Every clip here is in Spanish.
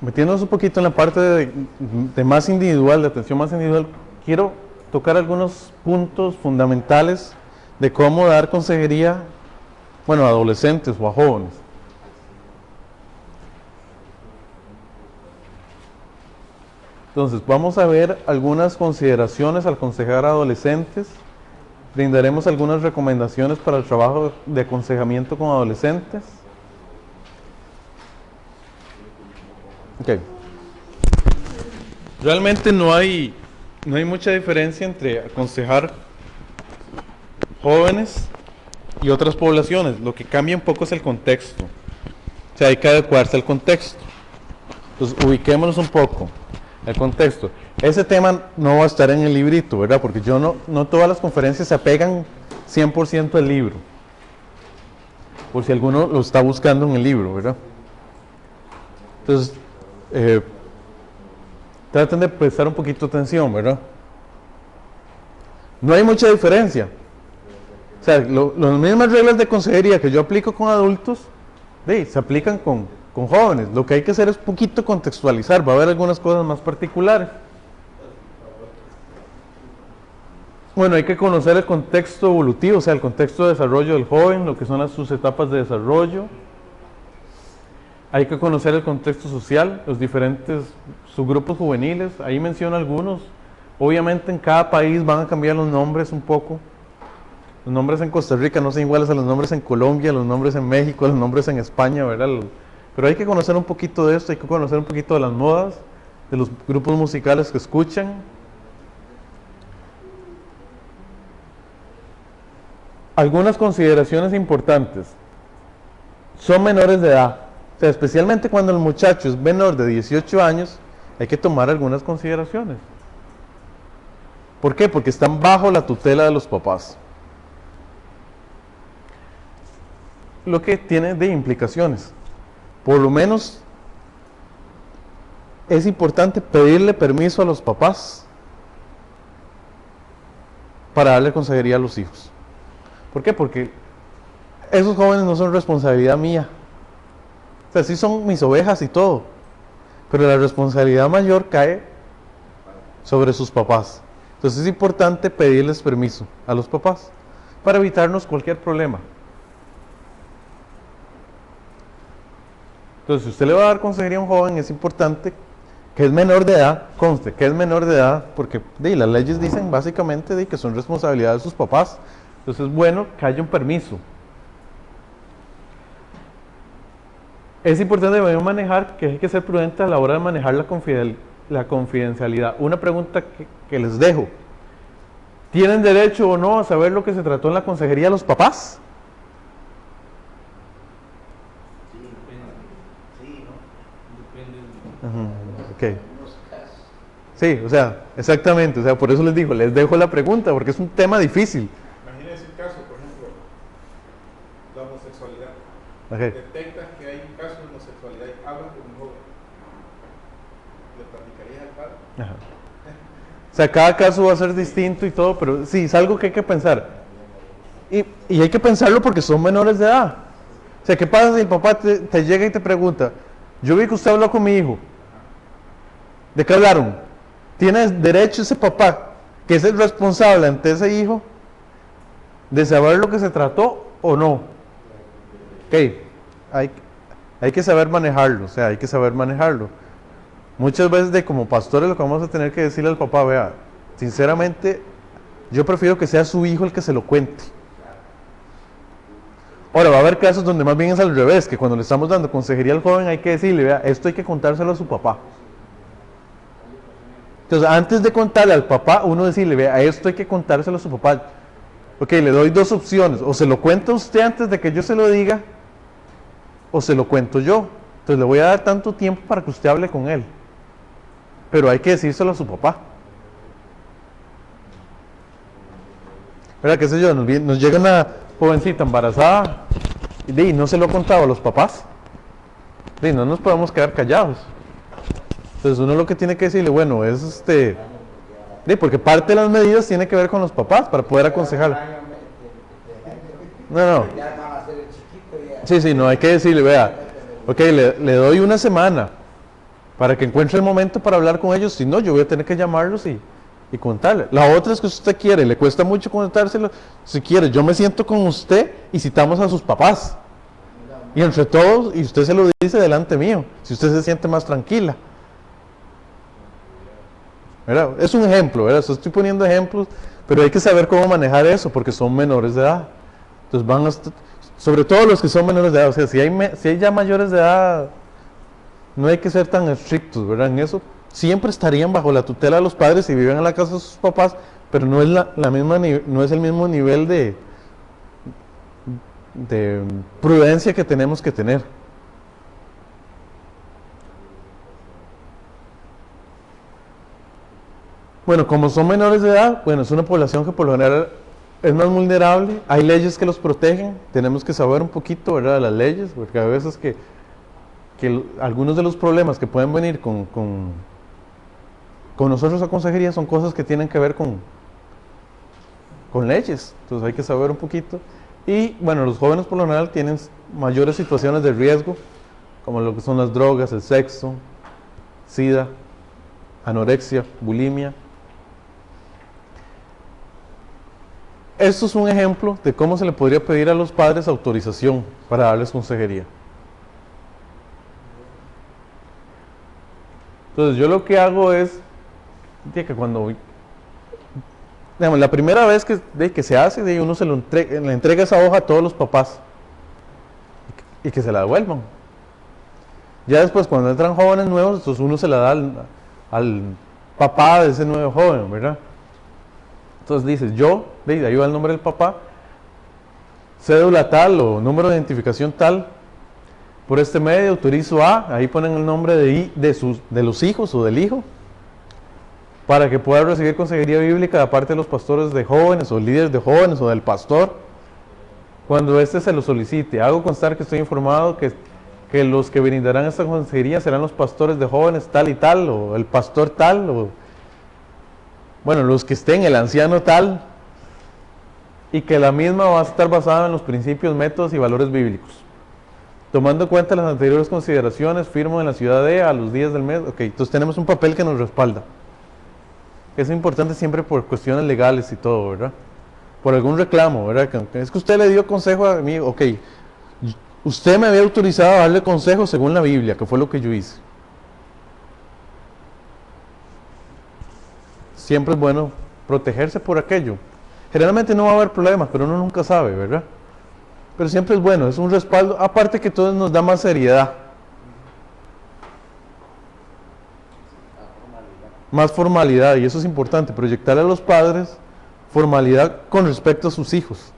metiéndonos un poquito en la parte de más individual, de atención más individual, quiero tocar algunos puntos fundamentales de cómo dar consejería, bueno, a adolescentes o a jóvenes. Entonces, vamos a ver algunas consideraciones al aconsejar a adolescentes. Brindaremos algunas recomendaciones para el trabajo de aconsejamiento con adolescentes. Ok. Realmente no hay mucha diferencia entre aconsejar jóvenes y otras poblaciones. Lo que cambia un poco es el contexto. O sea, hay que adecuarse al contexto. Entonces, ubiquémonos un poco. El contexto. Ese tema no va a estar en el librito, ¿verdad? Porque no todas las conferencias se apegan 100% al libro. Por si alguno lo está buscando en el libro, ¿verdad? Entonces, traten de prestar un poquito de atención, ¿verdad? No hay mucha diferencia. O sea, las mismas reglas de consejería que yo aplico con adultos, se aplican con jóvenes. Lo que hay que hacer es un poquito contextualizar. Va a haber algunas cosas más particulares. Bueno, hay que conocer el contexto evolutivo, o sea, el contexto de desarrollo del joven, lo que son sus etapas de desarrollo. Hay que conocer el contexto social, los diferentes subgrupos juveniles. Ahí menciono algunos. Obviamente en cada país van a cambiar los nombres un poco. Los nombres en Costa Rica no son iguales a los nombres en Colombia, los nombres en México, los nombres en España, ¿verdad? Pero hay que conocer un poquito de esto, hay que conocer un poquito de las modas, de los grupos musicales que escuchan. Algunas consideraciones importantes. Son menores de edad. O sea, especialmente cuando el muchacho es menor de 18 años, hay que tomar algunas consideraciones. ¿Por qué? Porque están bajo la tutela de los papás. Lo que tiene de implicaciones. Por lo menos es importante pedirle permiso a los papás para darle consejería a los hijos. ¿Por qué? Porque esos jóvenes no son responsabilidad mía. O sea, sí son mis ovejas y todo, pero la responsabilidad mayor cae sobre sus papás. Entonces es importante pedirles permiso a los papás para evitarnos cualquier problema. Entonces, si usted le va a dar consejería a un joven, es importante que es menor de edad, conste que es menor de edad, porque las leyes dicen básicamente que son responsabilidad de sus papás. Entonces es bueno que haya un permiso. Es importante manejar que hay que ser prudente a la hora de manejar la confidencialidad. Una pregunta que les dejo. ¿Tienen derecho o no a saber lo que se trató en la consejería los papás? Okay. Sí, o sea, exactamente, o sea, por eso les digo, les dejo la pregunta, porque es un tema difícil. Imagínense un caso, por ejemplo, la homosexualidad. Okay. Detectas que hay un caso de homosexualidad y hablas con un joven. ¿Le platicarías al padre? Ajá. O sea, cada caso va a ser distinto y todo, pero sí, es algo que hay que pensar. Y hay que pensarlo porque son menores de edad. O sea, ¿qué pasa si el papá te llega y te pregunta, yo vi que usted habló con mi hijo? ¿De qué hablaron? ¿Tiene derecho ese papá, que es el responsable ante ese hijo, de saber lo que se trató o no? Ok, hay que saber manejarlo, o sea, hay que saber manejarlo. Muchas veces como pastores lo que vamos a tener que decirle al papá, vea, sinceramente, yo prefiero que sea su hijo el que se lo cuente. Ahora, va a haber casos donde más bien es al revés, que cuando le estamos dando consejería al joven hay que decirle, vea, esto hay que contárselo a su papá. Entonces, antes de contarle al papá, uno decirle, vea, esto hay que contárselo a su papá. Ok, le doy dos opciones, o se lo cuenta usted antes de que yo se lo diga, o se lo cuento yo. Entonces le voy a dar tanto tiempo para que usted hable con él. Pero hay que decírselo a su papá. ¿Verdad? ¿Qué sé yo? Nos llega una jovencita embarazada y no se lo ha contado a los papás. Y no nos podemos quedar callados. Entonces uno lo que tiene que decirle, bueno, es porque parte de las medidas tiene que ver con los papás para poder aconsejar. No. Sí, no, hay que decirle, vea, ok, le doy una semana. para que encuentre el momento para hablar con ellos. Si no, yo voy a tener que llamarlos y contarle. La otra es que si usted quiere, le cuesta mucho contárselo. Si quiere, yo me siento con usted y citamos a sus papás. Y entre todos, y usted se lo dice delante mío, si usted se siente más tranquila. ¿Verdad? Es un ejemplo, ¿verdad? Estoy poniendo ejemplos, pero hay que saber cómo manejar eso, porque son menores de edad. Entonces van a sobre todo los que son menores de edad, o sea, si hay ya mayores de edad, no hay que ser tan estrictos, ¿verdad? En eso siempre estarían bajo la tutela de los padres y viven en la casa de sus papás, pero no es no es el mismo nivel de prudencia que tenemos que tener. Bueno, como son menores de edad, bueno, es una población que por lo general es más vulnerable, hay leyes que los protegen, tenemos que saber un poquito, ¿verdad?, de las leyes, porque a veces que algunos de los problemas que pueden venir con nosotros a consejería son cosas que tienen que ver con leyes, entonces hay que saber un poquito. Y bueno, los jóvenes por lo general tienen mayores situaciones de riesgo, como lo que son las drogas, el sexo, SIDA, anorexia, bulimia. Esto es un ejemplo de cómo se le podría pedir a los padres autorización para darles consejería. Entonces yo lo que hago es que cuando, digamos, la primera vez que se hace, uno le entrega esa hoja a todos los papás y que se la devuelvan. Ya después, cuando entran jóvenes nuevos, entonces uno se la da al papá de ese nuevo joven, ¿verdad? Entonces dices, ahí va el nombre del papá, cédula tal o número de identificación tal, por este medio autorizo a, ahí ponen el nombre de los hijos o del hijo, para que pueda recibir consejería bíblica de parte de los pastores de jóvenes o líderes de jóvenes o del pastor, cuando éste se lo solicite. Hago constar que estoy informado que los que brindarán esta consejería serán los pastores de jóvenes tal y tal, o el pastor tal, o bueno, los que estén, el anciano tal, y que la misma va a estar basada en los principios, métodos y valores bíblicos. Tomando en cuenta las anteriores consideraciones, firmo en la ciudad de a los días del mes. Ok, entonces tenemos un papel que nos respalda. Es importante siempre por cuestiones legales y todo, ¿verdad? Por algún reclamo, ¿verdad? Es que usted le dio consejo a mí, ok, usted me había autorizado a darle consejo según la Biblia, que fue lo que yo hice. Siempre es bueno protegerse por aquello. Generalmente no va a haber problemas, pero uno nunca sabe, ¿verdad? Pero siempre es bueno, es un respaldo, aparte que todo nos da más seriedad. Más formalidad, y eso es importante, proyectarle a los padres formalidad con respecto a sus hijos.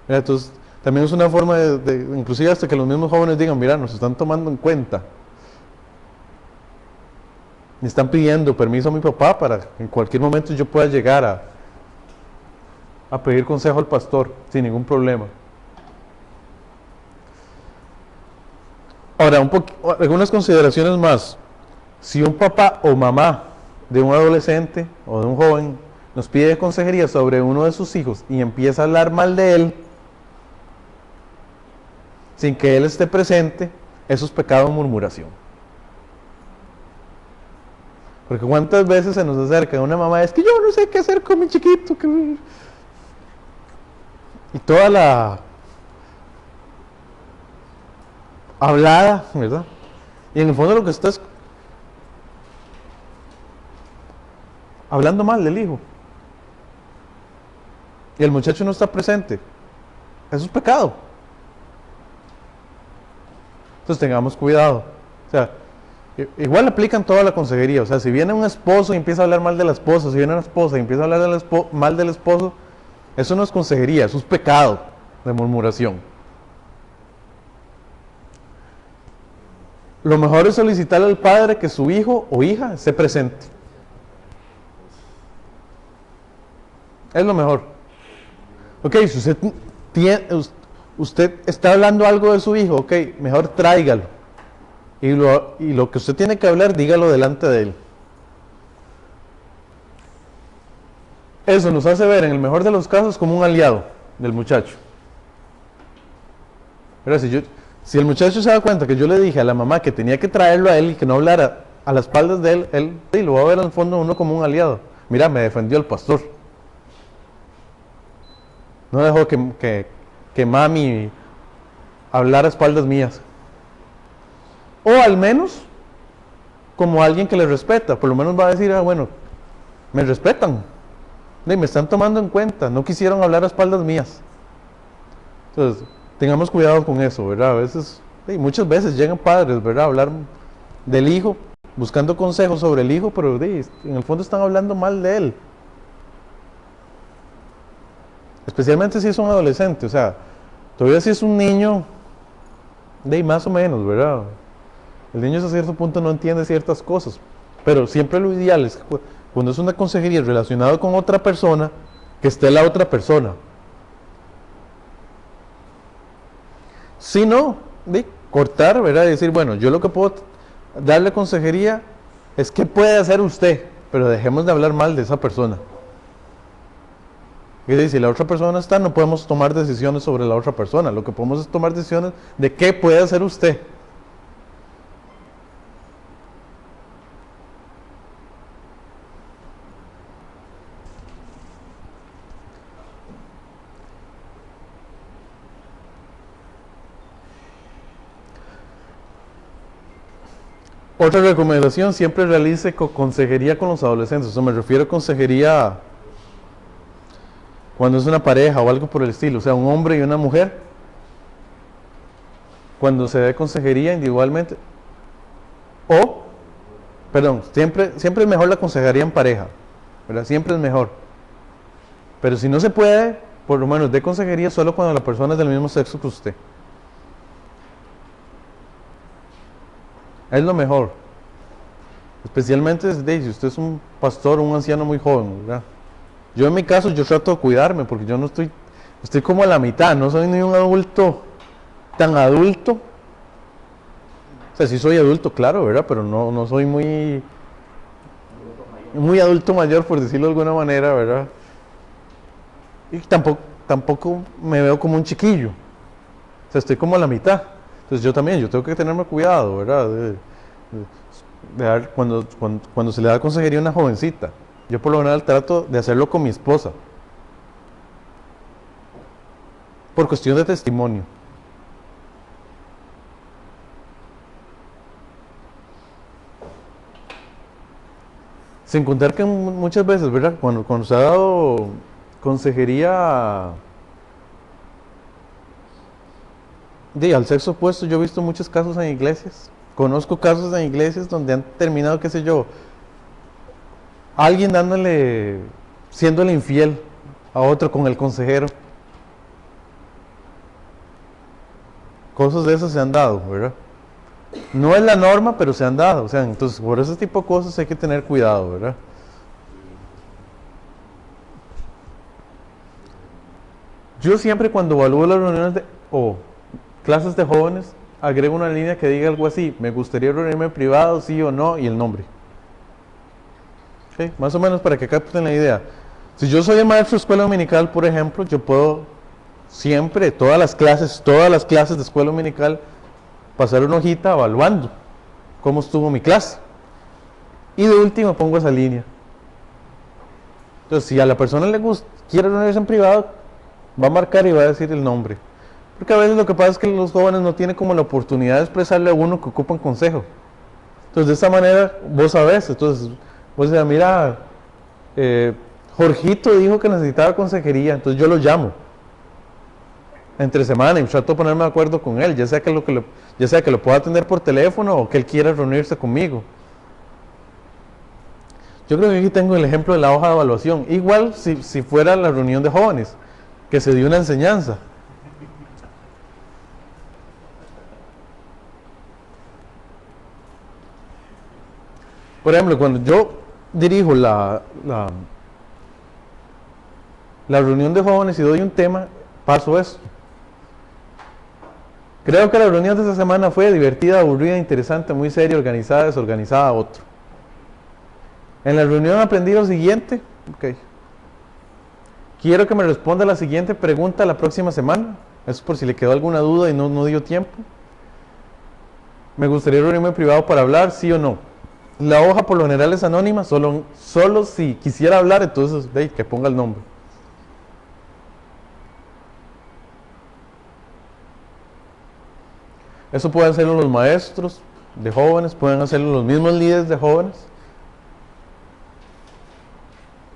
Entonces, también es una forma inclusive hasta que los mismos jóvenes digan, mira, nos están tomando en cuenta. Me están pidiendo permiso a mi papá para que en cualquier momento yo pueda llegar a pedir consejo al pastor sin ningún problema. Ahora, algunas consideraciones más. Si un papá o mamá de un adolescente o de un joven nos pide consejería sobre uno de sus hijos y empieza a hablar mal de él, sin que él esté presente, eso es pecado de murmuración. Porque cuántas veces se nos acerca una mamá, es que yo no sé qué hacer con mi chiquito. Y toda la hablada, ¿verdad? Y en el fondo lo que estás hablando mal del hijo. Y el muchacho no está presente. Eso es pecado. Entonces tengamos cuidado. O sea, igual aplican toda la consejería. O sea, si viene un esposo y empieza a hablar mal de la esposa, si viene una esposa y empieza a hablar mal del esposo, eso no es consejería, eso es pecado de murmuración. Lo mejor es solicitarle al padre que su hijo o hija esté presente. Es lo mejor. Ok, si usted está hablando algo de su hijo, ok, mejor tráigalo. Y lo que usted tiene que hablar, dígalo delante de él. Eso nos hace ver, en el mejor de los casos, como un aliado del muchacho. Pero Si el muchacho se da cuenta que yo le dije a la mamá que tenía que traerlo a él y que no hablara a las espaldas de él, él sí, lo va a ver al fondo uno como un aliado. Mira, me defendió el pastor. No dejó que mami hablara a espaldas mías. O al menos como alguien que le respeta. Por lo menos va a decir, ah, bueno, me respetan. Me están tomando en cuenta. No quisieron hablar a espaldas mías. Entonces, tengamos cuidado con eso, ¿verdad? A veces, muchas veces llegan padres, ¿verdad? A hablar del hijo, buscando consejos sobre el hijo, pero en el fondo están hablando mal de él. Especialmente si es un adolescente, o sea, todavía si es un niño, más o menos, ¿verdad? El niño hasta cierto punto no entiende ciertas cosas, pero siempre lo ideal es que cuando es una consejería relacionada con otra persona, que esté la otra persona. Si no, cortar, ¿verdad? Y decir, bueno, yo lo que puedo darle consejería es qué puede hacer usted, pero dejemos de hablar mal de esa persona. Y si la otra persona está, no podemos tomar decisiones sobre la otra persona. Lo que podemos es tomar decisiones de qué puede hacer usted. Otra recomendación, siempre realice consejería con los adolescentes. O me refiero a consejería cuando es una pareja o algo por el estilo, o sea, un hombre y una mujer, cuando se dé consejería individualmente, siempre es mejor la consejería en pareja, ¿verdad? Siempre es mejor. Pero si no se puede, por lo menos dé consejería solo cuando la persona es del mismo sexo que usted. Es lo mejor. Especialmente si usted es un pastor o un anciano muy joven, ¿verdad? Yo en mi caso, yo trato de cuidarme porque yo no estoy como a la mitad, no soy ni un adulto tan adulto. O sea, sí soy adulto, claro, ¿verdad? Pero no soy muy adulto mayor, por decirlo de alguna manera, ¿verdad? Y tampoco me veo como un chiquillo. O sea, estoy como a la mitad. Entonces yo tengo que tenerme cuidado, ¿verdad? De dar, cuando se le da consejería a una jovencita, yo por lo general trato de hacerlo con mi esposa, por cuestión de testimonio. Sin contar que muchas veces, ¿verdad? Cuando se ha dado consejería al sexo opuesto, yo he visto muchos casos en iglesias. Conozco casos en iglesias donde han terminado, qué sé yo, alguien siéndole infiel a otro con el consejero. Cosas de esas se han dado, ¿verdad? No es la norma, pero se han dado. O sea, entonces por ese tipo de cosas hay que tener cuidado, ¿verdad? Yo siempre cuando evalúo las reuniones o clases de jóvenes, agrego una línea que diga algo así: me gustaría reunirme en privado, sí o no, y el nombre. ¿Okay? Más o menos para que capten la idea. Si yo soy el maestro de escuela dominical, por ejemplo, yo puedo siempre, todas las clases de escuela dominical, pasar una hojita evaluando cómo estuvo mi clase. Y de último pongo esa línea. Entonces, si a la persona le quiere reunirse en privado, va a marcar y va a decir el nombre. Porque a veces lo que pasa es que los jóvenes no tienen como la oportunidad de expresarle a uno que ocupan consejo. Entonces, de esta manera, vos sabés. Entonces, vos decís, mira, Jorgito dijo que necesitaba consejería, entonces yo lo llamo entre semana y trato de ponerme de acuerdo con él, ya sea que lo pueda atender por teléfono o que él quiera reunirse conmigo. Yo creo que aquí tengo el ejemplo de la hoja de evaluación. Igual si fuera la reunión de jóvenes, que se dio una enseñanza. Por ejemplo, cuando yo dirijo la reunión de jóvenes y doy un tema, paso eso. Creo que la reunión de esta semana fue divertida, aburrida, interesante, muy seria, organizada, desorganizada, otro. En la reunión aprendí lo siguiente. Ok. Quiero que me responda la siguiente pregunta la próxima semana. Eso por si le quedó alguna duda y no dio tiempo. Me gustaría reunirme en privado para hablar, sí o no. La hoja por lo general es anónima, solo si quisiera hablar, entonces que ponga el nombre. Eso pueden hacerlo los maestros de jóvenes, pueden hacerlo los mismos líderes de jóvenes.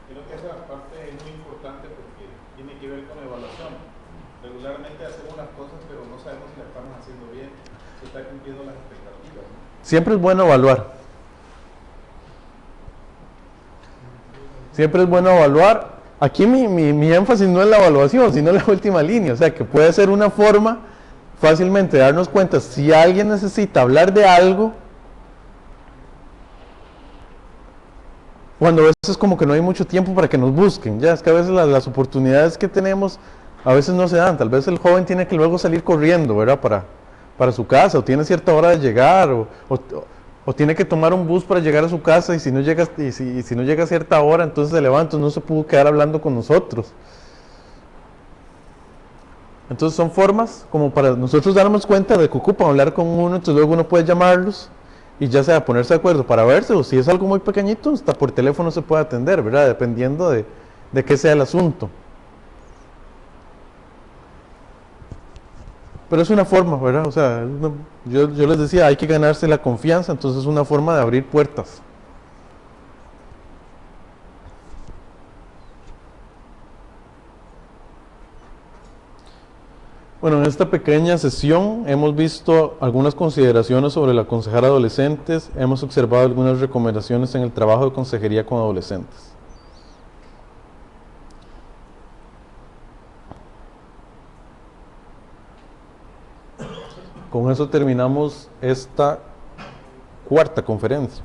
Creo que esa parte es muy importante porque tiene que ver con la evaluación. Regularmente hacemos las cosas, pero no sabemos si las estamos haciendo bien, si está cumpliendo las expectativas, ¿no? Siempre es bueno evaluar. Siempre es bueno evaluar. Aquí mi énfasis no es la evaluación, sino la última línea. O sea, que puede ser una forma fácilmente de darnos cuenta si alguien necesita hablar de algo, cuando a veces como que no hay mucho tiempo para que nos busquen. Ya es que a veces las oportunidades que tenemos a veces no se dan. Tal vez el joven tiene que luego salir corriendo, ¿verdad? Para su casa, o tiene cierta hora de llegar, o tiene que tomar un bus para llegar a su casa, y si no llega, si no llega a cierta hora, entonces se levanta, no se pudo quedar hablando con nosotros. Entonces son formas como para nosotros darnos cuenta de que ocupan hablar con uno, entonces luego uno puede llamarlos y ya sea ponerse de acuerdo para verse, o si es algo muy pequeñito, hasta por teléfono se puede atender, ¿verdad? Dependiendo de qué sea el asunto. Pero es una forma, ¿verdad? O sea, yo les decía, hay que ganarse la confianza, entonces es una forma de abrir puertas. Bueno, en esta pequeña sesión hemos visto algunas consideraciones sobre el aconsejar a adolescentes, hemos observado algunas recomendaciones en el trabajo de consejería con adolescentes. Con eso terminamos esta cuarta conferencia.